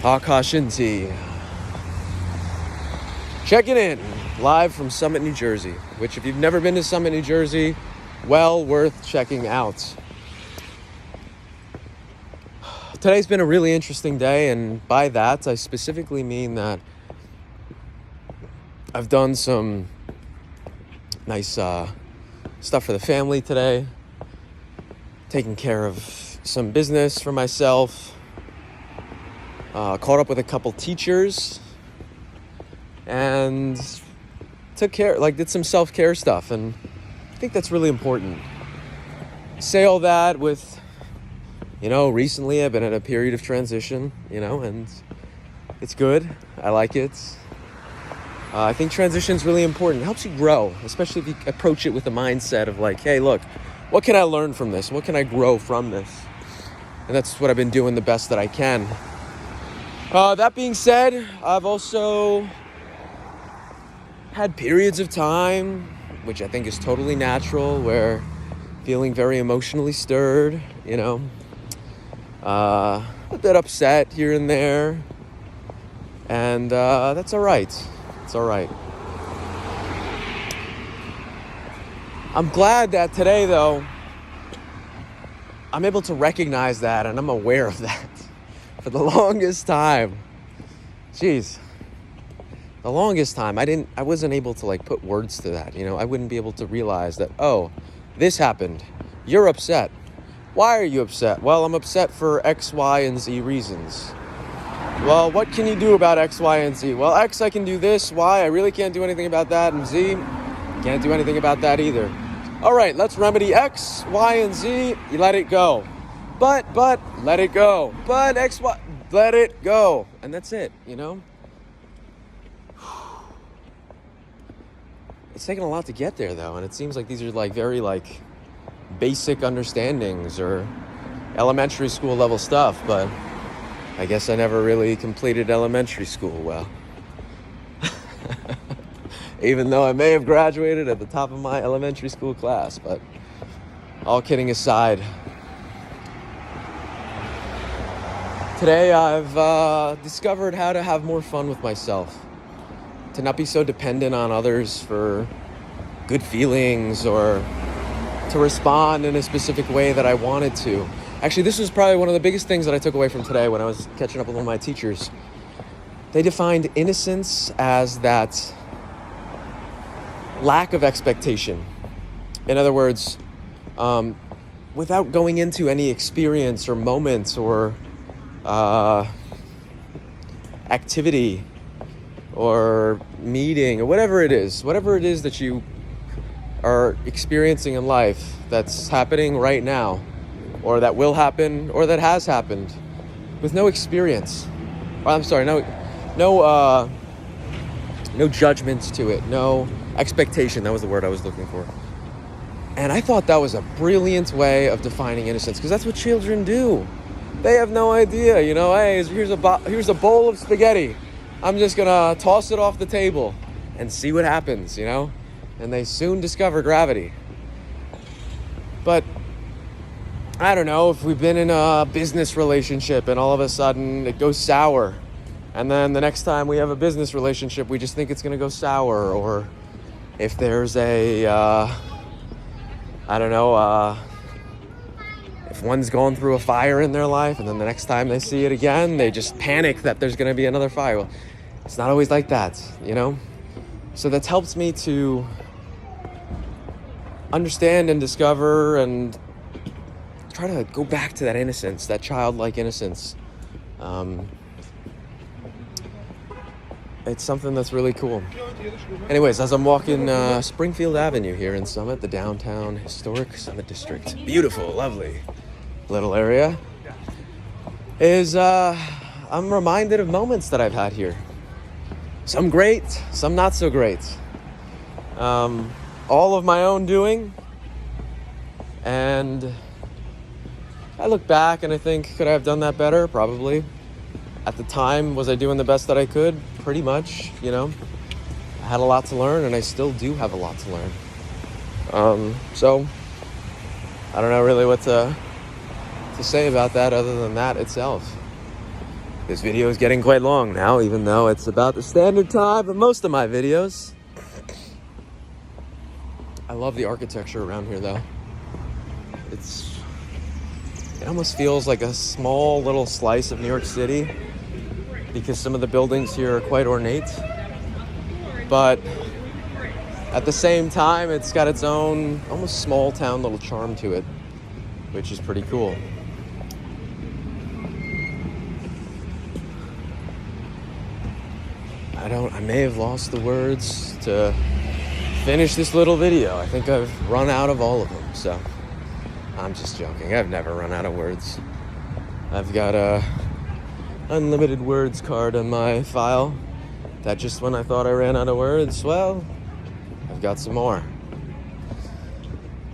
Akash Inti. Checking in live from Summit, New Jersey, which if you've never been to Summit, New Jersey, well worth checking out. Today's been a really interesting day, and by that I specifically mean that I've done some nice stuff for the family today, taking care of some business for myself, caught up with a couple teachers, and did some self-care stuff, and I think that's really important. I say all that with, recently I've been in a period of transition, and it's good. I like it. I think transition is really important. It helps you grow, especially if you approach it with the mindset of like, hey, look, what can I learn from this? What can I grow from this? And that's what I've been doing the best that I can. That being said, I've also had periods of time, which I think is totally natural, where feeling very emotionally stirred, a bit upset here and there. And that's all right. It's all right. I'm glad that today, though, I'm able to recognize that and I'm aware of that. For the longest time, the longest time, I wasn't able to put words to that. I wouldn't be able to realize that, oh, this happened. You're upset. Why are you upset? Well, I'm upset for X, Y, and Z reasons. Well, what can you do about X, Y, and Z? Well, X, I can do this. Y, I really can't do anything about that. And Z, can't do anything about that either. All right, let's remedy X, Y, and Z. You let it go. But, let it go. But X, Y, let it go. And that's it, It's taken a lot to get there, though. And it seems like these are very basic understandings or elementary school level stuff. But I guess I never really completed elementary school well. Even though I may have graduated at the top of my elementary school class. But all kidding aside, today I've discovered how to have more fun with myself. To not be so dependent on others for good feelings or to respond in a specific way that I wanted to. Actually, this was probably one of the biggest things that I took away from today when I was catching up with one of my teachers. They defined innocence as that lack of expectation. In other words, without going into any experience or moments or activity or meeting or whatever it is that you are experiencing in life that's happening right now, or that will happen, or that has happened, with no experience. No judgments to it, no expectation. That was the word I was looking for. And I thought that was a brilliant way of defining innocence, because that's what children do. They have no idea, hey, here's a bowl of spaghetti. I'm just gonna toss it off the table and see what happens, And they soon discover gravity. But I don't know, if we've been in a business relationship and all of a sudden it goes sour, and then the next time we have a business relationship, we just think it's gonna go sour, or if there's if one's going through a fire in their life and then the next time they see it again, they just panic that there's gonna be another fire. Well, it's not always like that, So that's helped me to understand and discover and try to go back to that innocence, that childlike innocence. It's something that's really cool. Anyways, as I'm walking Springfield Avenue here in Summit, the downtown historic Summit district, beautiful, lovely little area, I'm reminded of moments that I've had here. Some great, some not so great. All of my own doing. And I look back and I think, could I have done that better? Probably. At the time, was I doing the best that I could? Pretty much, I had a lot to learn, and I still do have a lot to learn. So I don't know really what to say about that other than that itself. This video is getting quite long now, even though it's about the standard time for most of my videos. I love the architecture around here, though. It almost feels like a small little slice of New York City because some of the buildings here are quite ornate. But at the same time, it's got its own almost small town little charm to it, which is pretty cool. I may have lost the words to finish this little video. I think I've run out of all of them, so I'm just joking. I've never run out of words. I've got a unlimited words card on my file that just when I thought I ran out of words, well, I've got some more.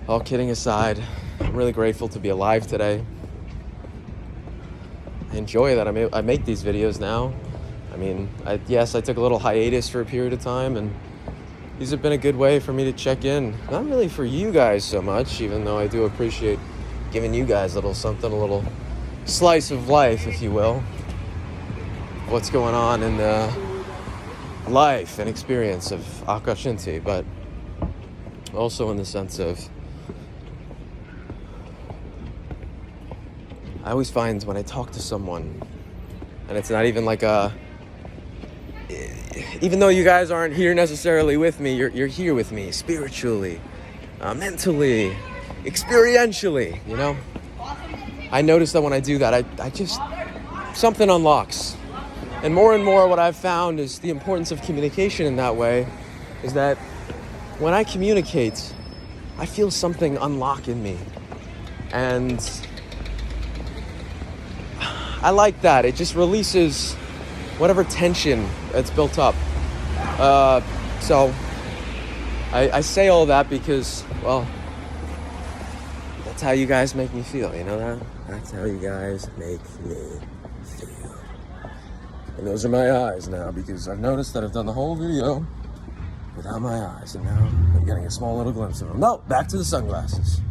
All kidding aside, I'm really grateful to be alive today. I enjoy that I make these videos now. I mean, yes, I took a little hiatus for a period of time, and these have been a good way for me to check in. Not really for you guys so much, even though I do appreciate giving you guys a little something, a little slice of life, if you will. What's going on in the life and experience of Akash Inti, but also in the sense of, I always find when I talk to someone, and it's not even like even though you guys aren't here necessarily with me, you're here with me spiritually, mentally, experientially, you know? I notice that when I do that, I just, something unlocks. And more what I've found is the importance of communication in that way is that when I communicate, I feel something unlock in me. And I like that. It just releases whatever tension that's built up. So I say all that because, well, that's how you guys make me feel, you know that? That's how you guys make me feel. And those are my eyes now, because I've noticed that I've done the whole video without my eyes, and now I'm getting a small little glimpse of them. No, back to the sunglasses.